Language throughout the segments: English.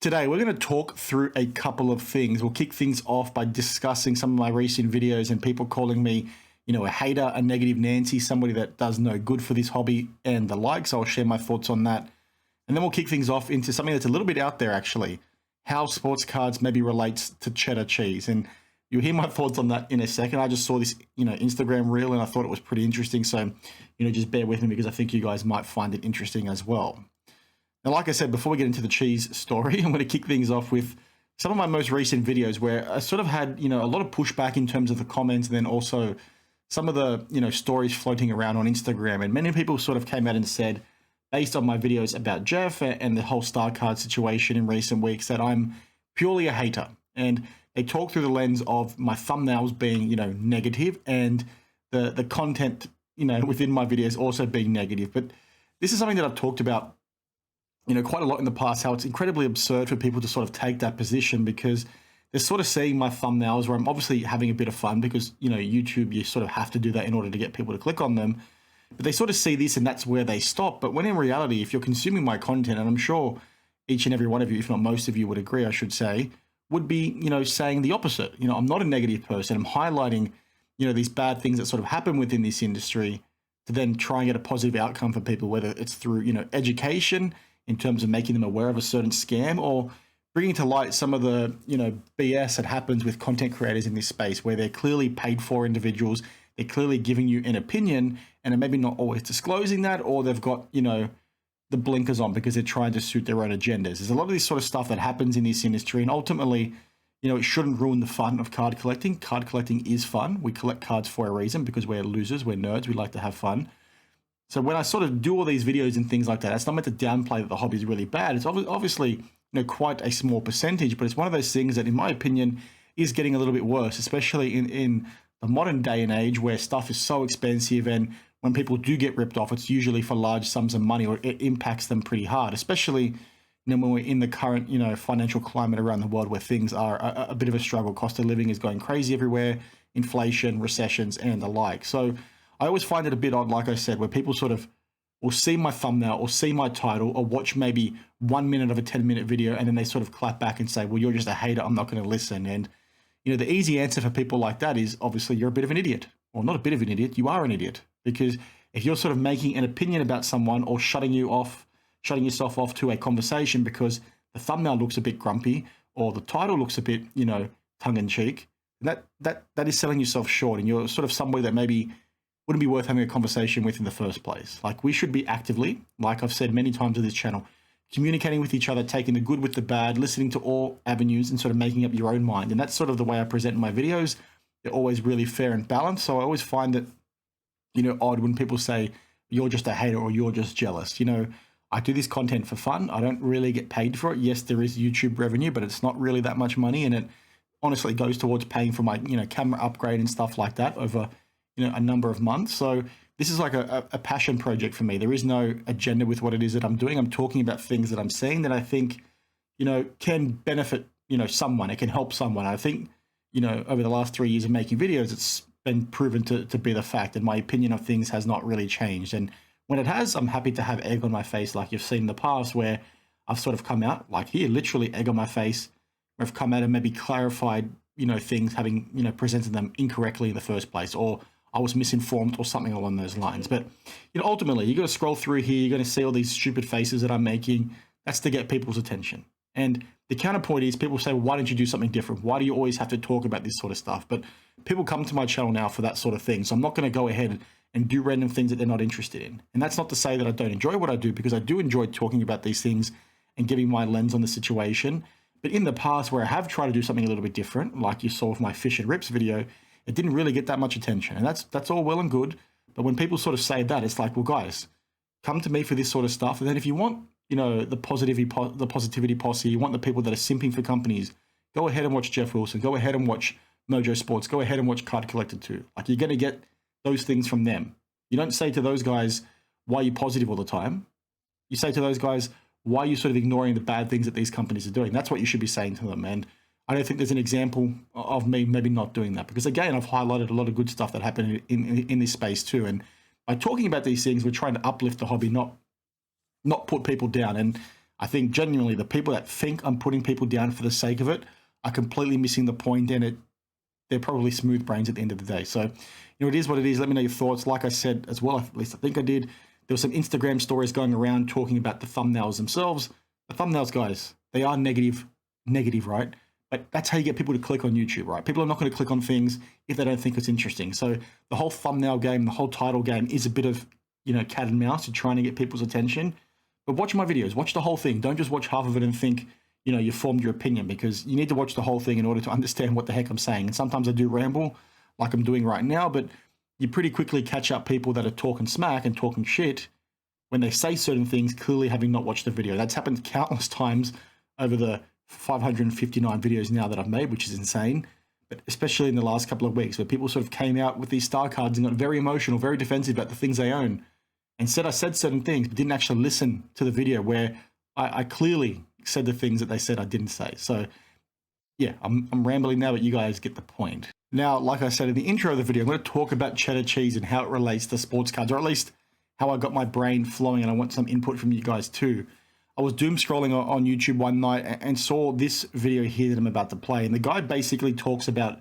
Today, we're going to talk through a couple of things. We'll kick things off by discussing some of my recent videos and people calling me, a hater, a negative Nancy, somebody that does no good for this hobby and the like. So I'll share my thoughts on that. And then we'll kick things off into something that's a little bit out there, actually. How sports cards maybe relates to cheddar cheese. And you'll hear my thoughts on that in a second. I just saw this, Instagram reel and I thought it was pretty interesting. So, just bear with me because I think you guys might find it interesting as well. Now, like I said, before we get into the cheese story, I'm going to kick things off with some of my most recent videos where I sort of had, a lot of pushback in terms of the comments, and then also some of the, stories floating around on Instagram. And many people sort of came out and said, based on my videos about Jeff and the whole star card situation in recent weeks, that I'm purely a hater. And they talk through the lens of my thumbnails being, negative, and the content, within my videos also being negative. But this is something that I've talked about quite a lot in the past, how it's incredibly absurd for people to sort of take that position, because they're sort of seeing my thumbnails where I'm obviously having a bit of fun because, YouTube, you sort of have to do that in order to get people to click on them. But they sort of see this and that's where they stop. But when in reality, if you're consuming my content, and I'm sure each and every one of you, if not most of you would agree, I should say, would be, saying the opposite. I'm not a negative person. I'm highlighting, these bad things that sort of happen within this industry to then try and get a positive outcome for people, whether it's through, education, in terms of making them aware of a certain scam, or bringing to light some of the, BS that happens with content creators in this space, where they're clearly paid for individuals, they're clearly giving you an opinion, and are maybe not always disclosing that, or they've got, the blinkers on because they're trying to suit their own agendas. There's a lot of this sort of stuff that happens in this industry, and ultimately, it shouldn't ruin the fun of card collecting. Card collecting is fun. We collect cards for a reason because we're losers, we're nerds, we like to have fun. So when I sort of do all these videos and things like that, it's not meant to downplay that the hobby is really bad. It's obviously, quite a small percentage, but it's one of those things that, in my opinion, is getting a little bit worse, especially in the modern day and age where stuff is so expensive, and when people do get ripped off, it's usually for large sums of money, or it impacts them pretty hard, especially, when we're in the current, financial climate around the world where things are a bit of a struggle. Cost of living is going crazy everywhere, inflation, recessions, and the like. So I always find it a bit odd, like I said, where people sort of will see my thumbnail or see my title or watch maybe 1 minute of a 10-minute video, and then they sort of clap back and say, well, you're just a hater, I'm not going to listen. And, the easy answer for people like that is obviously you're a bit of an idiot. Or not a bit of an idiot, you are an idiot. Because if you're sort of making an opinion about someone or shutting yourself off to a conversation because the thumbnail looks a bit grumpy or the title looks a bit, tongue-in-cheek, that is selling yourself short, and you're sort of somebody that maybe wouldn't be worth having a conversation with in the first place. Like, we should be actively, like I've said many times on this channel, communicating with each other, taking the good with the bad, listening to all avenues, and sort of making up your own mind. And that's sort of the way I present my videos. They're always really fair and balanced. So I always find that, odd when people say, you're just a hater or you're just jealous. I do this content for fun. I don't really get paid for it. Yes, there is YouTube revenue, but it's not really that much money. And it honestly goes towards paying for my, camera upgrade and stuff like that over a number of months. So this is like a passion project for me. There is no agenda with what it is that I'm doing. I'm talking about things that I'm seeing that I think, can benefit, someone. It can help someone. I think, over the last 3 years of making videos, it's been proven to be the fact, and my opinion of things has not really changed. And when it has, I'm happy to have egg on my face, like you've seen in the past, where I've sort of come out, like here, literally egg on my face, where I've come out and maybe clarified, things, having, presented them incorrectly in the first place, or I was misinformed or something along those lines. But, ultimately, you're going to scroll through here, you're going to see all these stupid faces that I'm making. That's to get people's attention. And the counterpoint is people say, well, why don't you do something different? Why do you always have to talk about this sort of stuff? But people come to my channel now for that sort of thing. So I'm not going to go ahead and do random things that they're not interested in. And that's not to say that I don't enjoy what I do, because I do enjoy talking about these things and giving my lens on the situation. But in the past, where I have tried to do something a little bit different, like you saw with my Fish and Rips video, it didn't really get that much attention. And that's all well and good. But when people sort of say that, it's like, well, guys, come to me for this sort of stuff. And then if you want, the positivity posse, you want the people that are simping for companies, go ahead and watch Jeff Wilson. Go ahead and watch Mojo Sports. Go ahead and watch Card Collector 2. Like, you're going to get those things from them. You don't say to those guys, why are you positive all the time? You say to those guys, why are you sort of ignoring the bad things that these companies are doing? That's what you should be saying to them. And I don't think there's an example of me maybe not doing that, because again, I've highlighted a lot of good stuff that happened in this space too. And by talking about these things, we're trying to uplift the hobby, not put people down. And I think genuinely the people that think I'm putting people down for the sake of it are completely missing the point, and they're probably smooth brains at the end of the day. So, it is what it is. Let me know your thoughts. Like I said as well, at least I think I did, there were some Instagram stories going around talking about the thumbnails themselves. The thumbnails, guys, they are negative, right? But that's how you get people to click on YouTube, right? People are not going to click on things if they don't think it's interesting. So the whole thumbnail game, the whole title game is a bit of, cat and mouse. You're trying to get people's attention. But watch my videos. Watch the whole thing. Don't just watch half of it and think, you formed your opinion, because you need to watch the whole thing in order to understand what the heck I'm saying. And sometimes I do ramble like I'm doing right now, but you pretty quickly catch up people that are talking smack and talking shit when they say certain things, clearly having not watched the video. That's happened countless times over the 559 videos now that I've made, which is insane. But especially in the last couple of weeks, where people sort of came out with these star cards and got very emotional, very defensive about the things they own, and said I said certain things, but didn't actually listen to the video where I clearly said the things that they said I didn't say. So yeah, I'm rambling now, but you guys get the point. Now, like I said in the intro of the video, I'm going to talk about cheddar cheese and how it relates to sports cards, or at least how I got my brain flowing, and I want some input from you guys too. I was doom scrolling on YouTube one night and saw this video here that I'm about to play. And the guy basically talks about,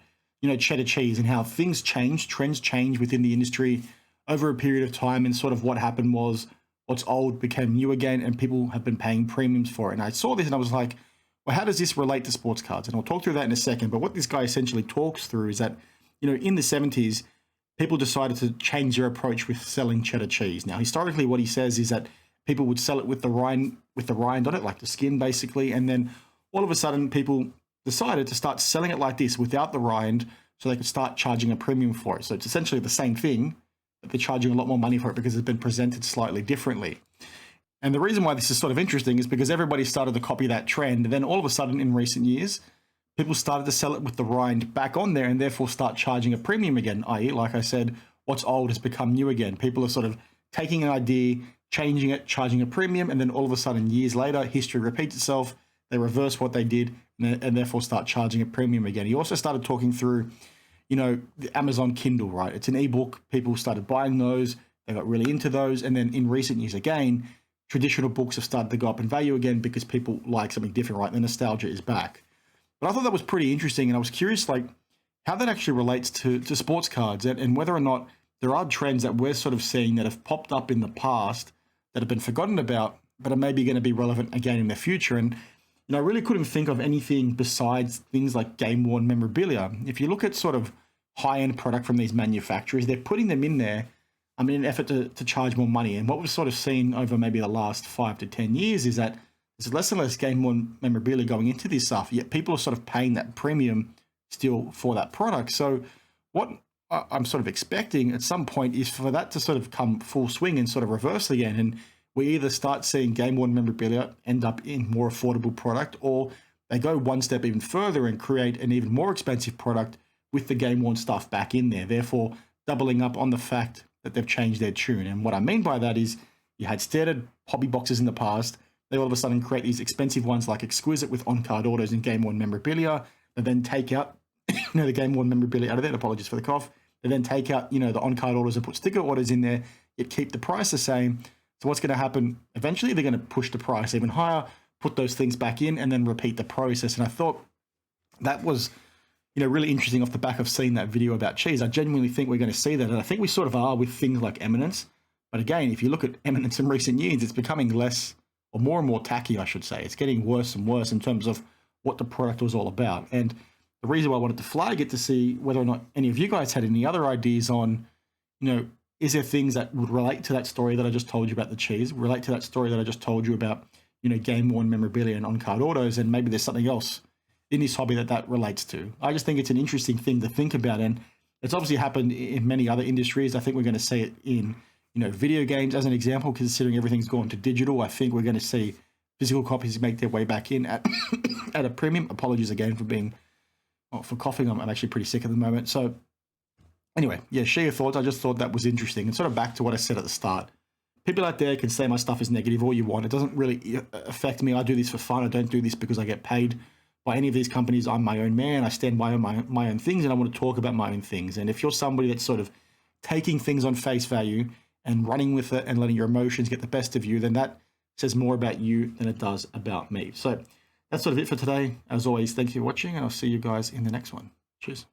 cheddar cheese and how things change, trends change within the industry over a period of time. And sort of what happened was what's old became new again, and people have been paying premiums for it. And I saw this and I was like, well, how does this relate to sports cards? And I'll talk through that in a second. But what this guy essentially talks through is that, in the 70s, people decided to change their approach with selling cheddar cheese. Now, historically, what he says is that people would sell it with the rind on it, like the skin, basically. And then all of a sudden, people decided to start selling it like this without the rind, so they could start charging a premium for it. So it's essentially the same thing, but they're charging a lot more money for it because it's been presented slightly differently. And the reason why this is sort of interesting is because everybody started to copy that trend. And then all of a sudden, in recent years, people started to sell it with the rind back on there and therefore start charging a premium again, i.e., like I said, what's old has become new again. People are sort of taking an idea, changing it, charging a premium, and then all of a sudden, years later, history repeats itself. They reverse what they did and therefore start charging a premium again. He also started talking through, the Amazon Kindle, right? It's an ebook. People started buying those. They got really into those. And then in recent years, again, traditional books have started to go up in value again because people like something different, right? The nostalgia is back. But I thought that was pretty interesting, and I was curious, how that actually relates to sports cards, and whether or not there are trends that we're sort of seeing that have popped up in the past that have been forgotten about, but are maybe going to be relevant again in the future. And, I really couldn't think of anything besides things like game-worn memorabilia. If you look at sort of high-end product from these manufacturers, they're putting them in there in an effort to charge more money. And what we've sort of seen over maybe the last 5 to 10 years is that there's less and less game-worn memorabilia going into this stuff, yet people are sort of paying that premium still for that product. So what I'm sort of expecting at some point is for that to sort of come full swing and sort of reverse again. And we either start seeing game-worn memorabilia end up in more affordable product, or they go one step even further and create an even more expensive product with the game-worn stuff back in there, therefore doubling up on the fact that they've changed their tune. And what I mean by that is you had standard hobby boxes in the past. They all of a sudden create these expensive ones like Exquisite with on-card autos and game-worn memorabilia. They then take out the game-worn memorabilia out of it. Apologies for the cough. They then take out, the on-card orders and put sticker orders in there, yet keep the price the same. So what's going to happen? Eventually, they're going to push the price even higher, put those things back in, and then repeat the process. And I thought that was, really interesting off the back of seeing that video about cheese. I genuinely think we're going to see that. And I think we sort of are with things like Eminence. But again, if you look at Eminence in recent years, it's becoming less, or more and more tacky, I should say. It's getting worse and worse in terms of what the product was all about. And the reason why I wanted to flag it to see whether or not any of you guys had any other ideas on, is there things that would relate to that story that I just told you about the cheese, relate to that story that I just told you about, game-worn memorabilia and on-card autos, and maybe there's something else in this hobby that relates to. I just think it's an interesting thing to think about, and it's obviously happened in many other industries. I think we're going to see it in, video games as an example, considering everything's gone to digital. I think we're going to see physical copies make their way back in at at a premium. Apologies again for coughing. I'm actually pretty sick at the moment. So anyway, yeah, share your thoughts. I just thought that was interesting. And sort of back to what I said at the start. People out there can say my stuff is negative all you want. It doesn't really affect me. I do this for fun. I don't do this because I get paid by any of these companies. I'm my own man. I stand by my own things, and I want to talk about my own things. And if you're somebody that's sort of taking things on face value and running with it and letting your emotions get the best of you, then that says more about you than it does about me. So that's sort of it for today. As always, thank you for watching, and I'll see you guys in the next one. Cheers.